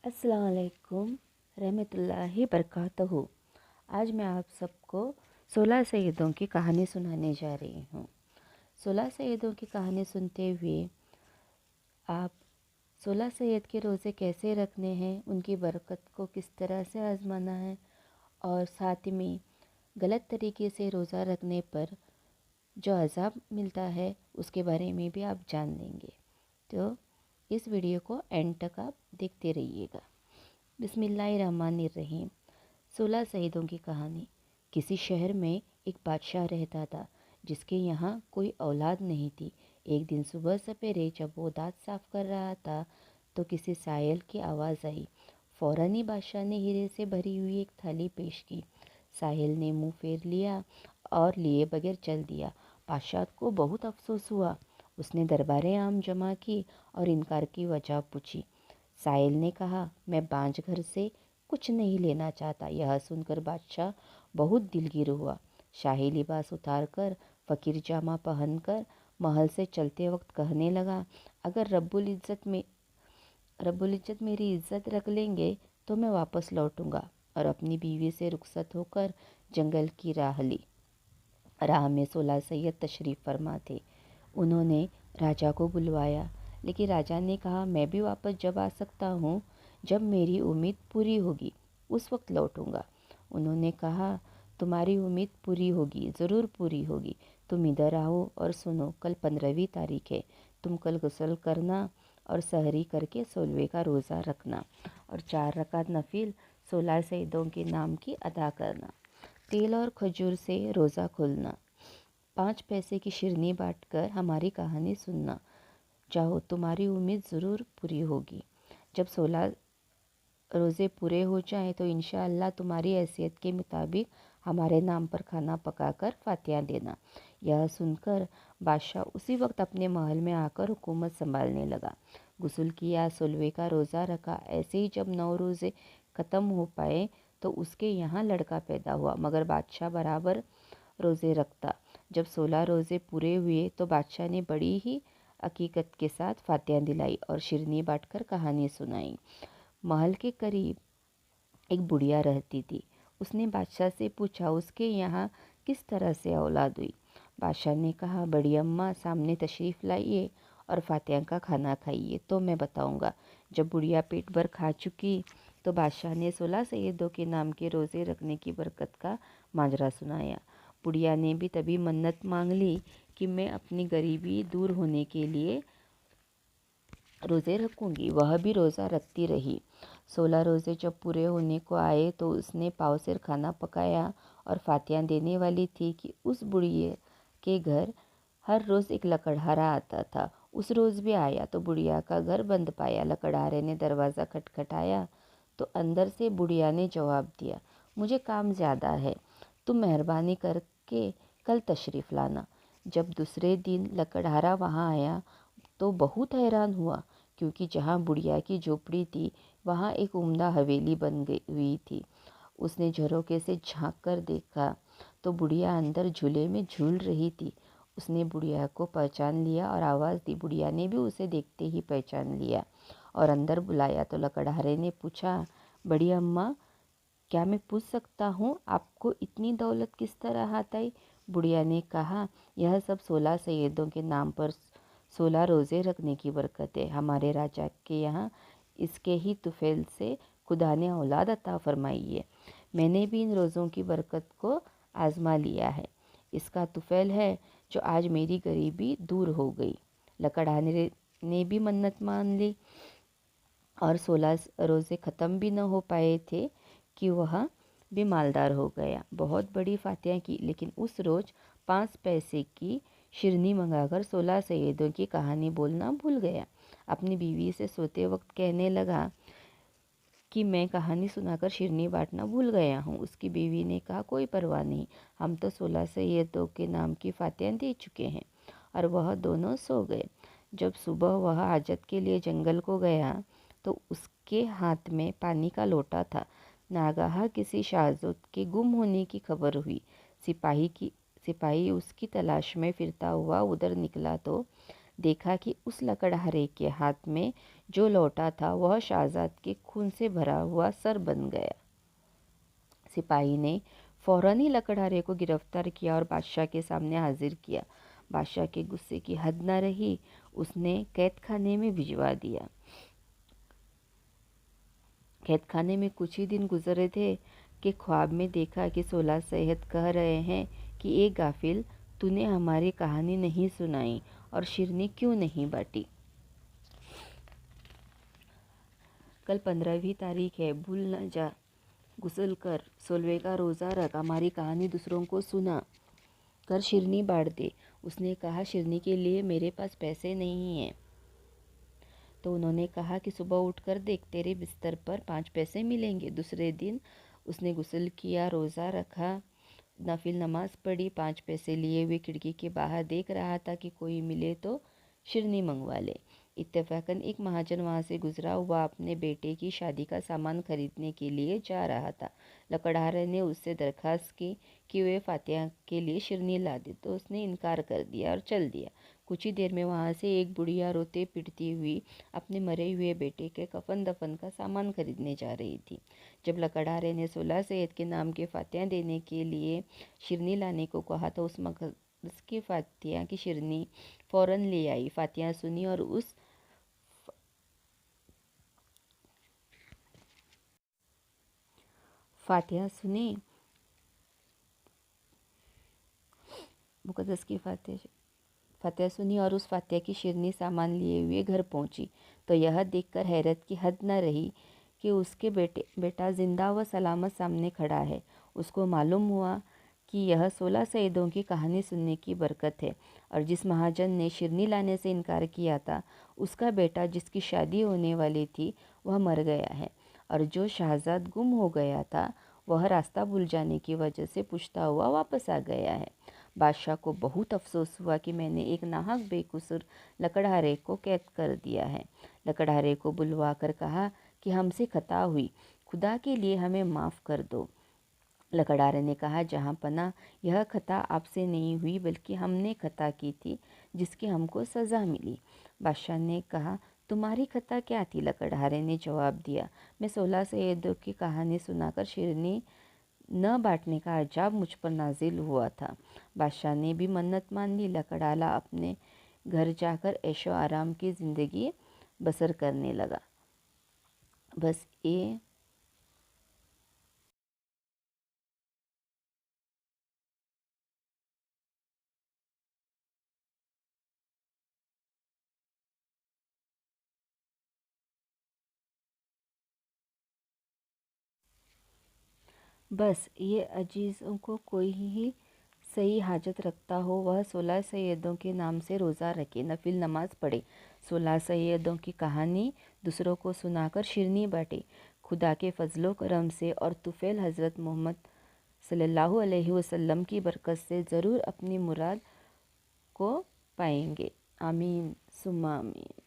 अस्सलाम वालेकुम रहमतुल्लाहि बरकातहू। आज मैं आप सबको 16 सैयदों की कहानी सुनाने जा रही हूँ। 16 सैयदों की कहानी सुनते हुए आप 16 सैयद के रोज़े कैसे रखने हैं, उनकी बरकत को किस तरह से आजमाना है और साथ में गलत तरीके से रोज़ा रखने पर जो अज़ाब मिलता है उसके बारे में भी आप जान लेंगे। तो इस वीडियो को एंड तक आप देखते रहिएगा। बिस्मिल्लाहिर्रहमानिर्रहीम। 16 शहीदों की कहानी। किसी शहर में एक बादशाह रहता था जिसके यहाँ कोई औलाद नहीं थी। एक दिन सुबह सवेरे जब वो दांत साफ कर रहा था तो किसी सायल की आवाज़ आई। फौरन ही बादशाह ने हीरे से भरी हुई एक थाली पेश की। साहिल ने मुंह फेर लिया और लिए बगैर चल दिया। बादशाह को बहुत अफसोस हुआ। उसने दरबारे आम जमा की और इनकार की वजह पूछी। साहिल ने कहा, मैं बांझ घर से कुछ नहीं लेना चाहता। यह सुनकर बादशाह बहुत दिलगीर हुआ। शाही लिबास उतारकर फ़कीर जामा पहनकर महल से चलते वक्त कहने लगा, अगर रब्बुल इज़्ज़त मेरी इज़्ज़त रख लेंगे तो मैं वापस लौटूंगा। और अपनी बीवी से रुखसत होकर जंगल की राह ली। राह में 16 सैयद तशरीफ़ फरमा थे। उन्होंने राजा को बुलवाया, लेकिन राजा ने कहा, मैं भी वापस जब आ सकता हूँ जब मेरी उम्मीद पूरी होगी, उस वक्त लौटूंगा। उन्होंने कहा, तुम्हारी उम्मीद पूरी होगी, ज़रूर पूरी होगी। तुम इधर आओ और सुनो, कल 15वीं तारीख है। तुम कल गुस्ल करना और सहरी करके 16वें का रोज़ा रखना और 4 रकात नफिल 16 सैयदों के नाम की अदा करना। तेल और खजूर से रोज़ा खोलना। 5 पैसे की शिरनी बांटकर हमारी कहानी सुनना। जाओ, तुम्हारी उम्मीद ज़रूर पूरी होगी। जब 16 रोज़े पूरे हो जाएं तो इंशाअल्लाह तुम्हारी हैसियत के मुताबिक हमारे नाम पर खाना पकाकर फातिहा देना। यह सुनकर बादशाह उसी वक्त अपने महल में आकर हुकूमत संभालने लगा। गुस्ल किया, 16वें का रोज़ा रखा। ऐसे ही जब 9 रोज़े ख़त्म हो पाए तो उसके यहाँ लड़का पैदा हुआ, मगर बादशाह बराबर रोज़े रखता। जब 16 रोज़े पूरे हुए तो बादशाह ने बड़ी ही हकीकत के साथ फातिहा दिलाई और शिरनी बांटकर कहानी सुनाई। महल के करीब एक बुढ़िया रहती थी। उसने बादशाह से पूछा, उसके यहाँ किस तरह से औलाद हुई। बादशाह ने कहा, बड़ी अम्मा सामने तशरीफ़ लाइए और फातिहा का खाना खाइए तो मैं बताऊंगा। जब बुढ़िया पेट भर खा चुकी तो बादशाह ने 16 सैयदों के नाम के रोज़े रखने की बरकत का माजरा सुनाया। बुढ़िया ने भी तभी मन्नत मांग ली कि मैं अपनी गरीबी दूर होने के लिए रोज़े रखूंगी। वह भी रोज़ा रखती रही। 16 रोज़े जब पूरे होने को आए तो उसने पाव सिर खाना पकाया और फातिहा देने वाली थी कि उस बुढ़िया के घर हर रोज़ एक लकड़हारा आता था। उस रोज़ भी आया तो बुढ़िया का घर बंद पाया। लकड़हारे ने दरवाज़ा खटखटाया तो अंदर से बुढ़िया ने जवाब दिया, मुझे काम ज़्यादा है, तुम मेहरबानी करके कल तशरीफ़ लाना। जब दूसरे दिन लकड़हारा वहाँ आया तो बहुत हैरान हुआ, क्योंकि जहाँ बुढ़िया की झोपड़ी थी वहाँ एक उम्दा हवेली बन गई हुई थी। उसने झरोखे से झांक कर देखा तो बुढ़िया अंदर झूले में झूल रही थी। उसने बुढ़िया को पहचान लिया और आवाज़ दी। बुढ़िया ने भी उसे देखते ही पहचान लिया और अंदर बुलाया तो लकड़हारे ने पूछा, बड़ी अम्मा, क्या मैं पूछ सकता हूँ आपको इतनी दौलत किस तरह हाथ आई। बुढ़िया ने कहा, यह सब 16 सैयदों के नाम पर 16 रोज़े रखने की बरकत है। हमारे राजा के यहाँ इसके ही तुफैल से खुदा ने औलाद अता फरमाई है। मैंने भी इन रोज़ों की बरकत को आजमा लिया है। इसका तुफैल है जो आज मेरी गरीबी दूर हो गई। लकड़हारे ने भी मन्नत मान ली और 16 रोज़े ख़त्म भी न हो पाए थे कि वह भी मालदार हो गया। बहुत बड़ी फातिहा की, लेकिन उस रोज़ 5 पैसे की शिरनी मंगाकर 16 सैयदों की कहानी बोलना भूल गया। अपनी बीवी से सोते वक्त कहने लगा कि मैं कहानी सुनाकर शिरनी बांटना भूल गया हूँ। उसकी बीवी ने कहा, कोई परवाह नहीं, हम तो 16 सैयदों के नाम की फातिहा दे चुके हैं। और वह दोनों सो गए। जब सुबह वह हाजत के लिए जंगल को गया तो उसके हाथ में पानी का लोटा था। नागाह किसी शाहज़ाद के गुम होने की खबर हुई। सिपाही उसकी तलाश में फिरता हुआ उधर निकला तो देखा कि उस लकड़हारे के हाथ में جو لوٹا تھا وہ شہزاد کے خون سے بھرا ہوا سر بن گیا۔ سپاہی نے فوراً ہی لکڑہارے کو گرفتار کیا اور بادشاہ کے سامنے حاضر کیا۔ بادشاہ کے غصے کی حد نہ رہی، اس نے قید خانے میں بھجوا دیا۔ قید خانے میں کچھ ہی دن گزرے تھے کہ خواب میں دیکھا کہ سولہ سید کہہ رہے ہیں کہ اے غافل، تو نے ہماری کہانی نہیں سنائی اور شیرنی کیوں نہیں بانٹی؟ کل 15ویں تاریخ ہے، بھول نہ جا، غسل کر، 16ویں کا روزہ رکھ، ہماری کہانی دوسروں کو سنا کر شیرنی بانٹ دے۔ اس نے کہا شیرنی کے لیے میرے پاس پیسے نہیں ہیں۔ تو انہوں نے کہا کہ صبح اٹھ کر دیکھ، تیرے بستر پر 5 پیسے ملیں گے۔ دوسرے دن اس نے غسل کیا، روزہ رکھا، نفل نماز پڑھی، 5 پیسے لیے ہوئے کھڑکی کے باہر دیکھ رہا تھا کہ کوئی ملے تو شیرنی منگوا لے۔ اتفاقاً ایک مہاجن وہاں سے گزرا ہوا اپنے بیٹے کی شادی کا سامان خریدنے کے لیے جا رہا تھا۔ لکڑہارے نے اس سے درخواست کی کہ وہ فاتحہ کے لیے شیرنی لا دے، تو اس نے انکار کر دیا اور چل دیا۔ کچھ ہی دیر میں وہاں سے ایک بڑھیا روتے پٹتی ہوئی اپنے مرے ہوئے بیٹے کے کفن دفن کا سامان خریدنے جا رہی تھی۔ جب لکڑہارے نے سولہ سید کے نام کے فاتحہ دینے کے لیے شیرنی لانے کو کہا تو اس مقدس کی فاتحہ کی شیرنی فوراً لے آئی، فاتحہ سنی اور اس فاتحہ سنی مقدس کی فاتحہ سنی اور اس فاتحہ کی شیرنی سامان لیے ہوئے گھر پہنچی تو یہ دیکھ کر حیرت کی حد نہ رہی کہ اس کے بیٹا زندہ و سلامت سامنے کھڑا ہے۔ اس کو معلوم ہوا کہ یہ 16 سیدوں کی کہانی سننے کی برکت ہے، اور جس مہاجن نے شیرنی لانے سے انکار کیا تھا اس کا بیٹا جس کی شادی ہونے والی تھی وہ مر گیا ہے، اور جو شہزاد گم ہو گیا تھا وہ راستہ بھول جانے کی وجہ سے پوچھتا ہوا واپس آ گیا ہے۔ بادشاہ کو بہت افسوس ہوا کہ میں نے ایک ناحق بے قصور لکڑہارے کو قید کر دیا ہے۔ لکڑہارے کو بلوا کر کہا کہ ہم سے خطا ہوئی، خدا کے لیے ہمیں معاف کر دو۔ لکڑہارے نے کہا جہاں پناہ، یہ خطا آپ سے نہیں ہوئی بلکہ ہم نے خطا کی تھی جس کی ہم کو سزا ملی۔ بادشاہ نے کہا تمہاری خطا کیا تھی؟ لکڑہارے نے جواب دیا، میں 16 سیدوں کی کہانی سنا کر شیرنی نہ بانٹنے کا عذاب مجھ پر نازل ہوا تھا۔ بادشاہ نے بھی منت مان لی۔ لکڑہارا اپنے گھر جا کر عیش و آرام کی زندگی بسر کرنے لگا۔ بس یہ عزیزوں کو کوئی ہی صحیح حاجت رکھتا ہو وہ 16 سیدوں کے نام سے روزہ رکھے، نفل نماز پڑھے، 16 سیدوں کی کہانی دوسروں کو سنا کر شیرنی بانٹے۔ خدا کے فضل و کرم سے اور طفیل حضرت محمد صلی اللہ علیہ وسلم کی برکت سے ضرور اپنی مراد کو پائیں گے۔ آمین ثم آمین۔